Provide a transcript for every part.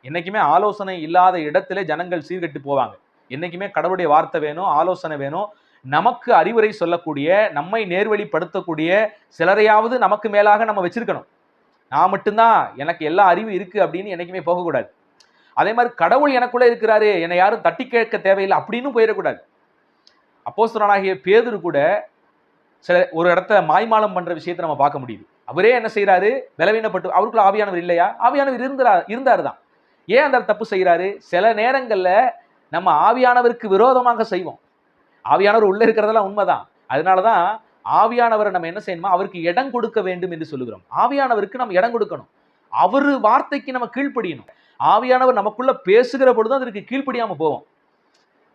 என்னைக்குமே ஆலோசனை இல்லாத இடத்திலே ஜனங்கள் சீர்கெட்டு போவாங்க. என்னைக்குமே கடவுளுடைய வார்த்தை வேணும், ஆலோசனை வேணும். நமக்கு அறிவுரை சொல்லக்கூடிய, நம்மை நேர்வழிப்படுத்தக்கூடிய சிலரையாவது நமக்கு மேலாக நம்ம வச்சிருக்கணும். நான் மட்டும்தான், எனக்கு எல்லா அறிவு இருக்கு அப்படின்னு என்னைக்குமே போகக்கூடாது. அதே மாதிரி கடவுள் எனக்குள்ள இருக்கிறாரு, என்னை யாரும் தட்டி கேட்க தேவையில்லை அப்படின்னு போயிடக்கூடாது. அப்போஸ்தலனாகிய பேதுரு கூட சில ஒரு இடத்துல மாய்மாலம் பண்ற விஷயத்தை நம்ம பார்க்க முடியுது. அவரே என்ன செய்யறாரு, பலவீனப்பட்டு, அவருக்குள்ள ஆவியானவர் இல்லையா? ஆவியானவர் இருந்தாரு தான். ஏன் அந்த தப்பு செய்யறாரு? சில நேரங்கள்ல நம்ம ஆவியானவருக்கு விரோதமாக செய்வோம். ஆவியானவர் உள்ள இருக்கிறதெல்லாம் உண்மைதான். அதனாலதான் ஆவியானவரை நம்ம என்ன செய்யணுமா, அவருக்கு இடம் கொடுக்க வேண்டும் என்று சொல்லுகிறோம். ஆவியானவருக்கு நம்ம இடம் கொடுக்கணும். அவரு வார்த்தைக்கு நம்ம கீழ்ப்படியணும். ஆவியானவர் நமக்குள்ள பேசுகிற பொழுது அதற்கு கீழ்ப்படியாம போவோம்.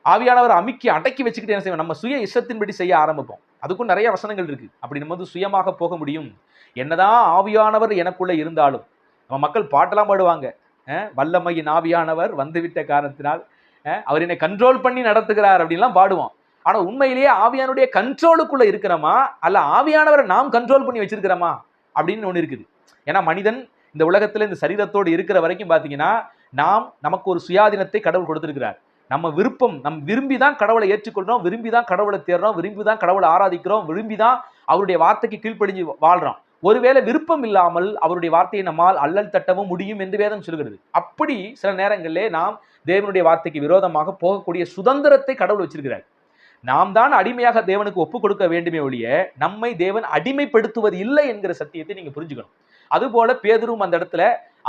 ஆவியானவர் அமுக்கி அடக்கி வச்சுக்கிட்டு என்ன செய்வோம், நம்ம சுய இஷ்டத்தின்படி செய்ய ஆரம்பிப்போம். அதுக்கும் நிறைய வசனங்கள் இருக்கு. அப்படி நம்ம வந்து சுயமாக போக முடியும். என்னதான் ஆவியானவர் எனக்குள்ள இருந்தாலும், நம்ம மக்கள் பாட்டெல்லாம் பாடுவாங்க, வல்லமையின் ஆவியானவர் வந்துவிட்ட காரணத்தினால் அவர் என்னை கண்ட்ரோல் பண்ணி நடத்துகிறார் அப்படின்லாம் பாடுவோம். ஆனா உண்மையிலேயே ஆவியானுடைய கண்ட்ரோலுக்குள்ள இருக்கிறோமா, அல்ல ஆவியானவரை நாம் கண்ட்ரோல் பண்ணி வச்சிருக்கிறோமா அப்படின்னு ஒண்ணு இருக்குது. ஏன்னா மனிதன் இந்த உலகத்துல இந்த சரீரத்தோடு இருக்கிற வரைக்கும் பாத்தீங்கன்னா, நமக்கு ஒரு சுயாதீனத்தை கடவுள் கொடுத்திருக்கிறார். நம்ம விருப்பம், நம்ம விரும்பி தான் கடவுளை ஏற்றுக்கொள்றோம், விரும்பி தான் கடவுளை தேடுறோம், விரும்பி தான் கடவுளை ஆராதிக்கிறோம், விரும்பி தான் அவருடைய வார்த்தைக்கு கீழ்ப்படிஞ்சு வாழ்றோம். ஒருவேளை விருப்பம் இல்லாமல் அவருடைய வார்த்தையை நம்மால் அல்லல் தட்டவும் முடியும் என்று வேதம் சொல்கிறது. அப்படி சில நேரங்களிலே நாம் தேவனுடைய வார்த்தைக்கு விரோதமாக போகக்கூடிய சுதந்திரத்தை கடவுள் வச்சிருக்கிறார். நாம் தான் அடிமையாக தேவனுக்கு ஒப்புக் கொடுக்க வேண்டுமே ஒழிய, நம்மை தேவன் அடிமைப்படுத்துவது இல்லை என்கிற சத்தியத்தை நீங்க புரிஞ்சுக்கணும். அதுபோல பேதுரும் அந்த இடத்துல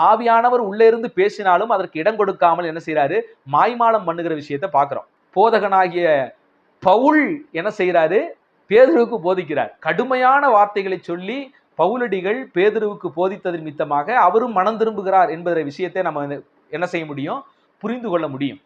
ஆவியானவர் உள்ளே இருந்து பேசினாலும் அதற்கு இடம் கொடுக்காமல் என்ன செய்யறாரு, மாய்மாலம் பண்ணுகிற விஷயத்தை பார்க்கிறோம். போதகனாகிய பவுல் என்ன செய்யறாரு, பேதுருவுக்கு போதிக்கிறார். கடுமையான வார்த்தைகளை சொல்லி பவுலடிகள் பேதுருவுக்கு போதித்ததன் மித்தமாக அவரும் மனம் திரும்புகிறார் என்பதை விஷயத்தை நம்ம என்ன செய்ய முடியும், புரிந்து கொள்ள முடியும்.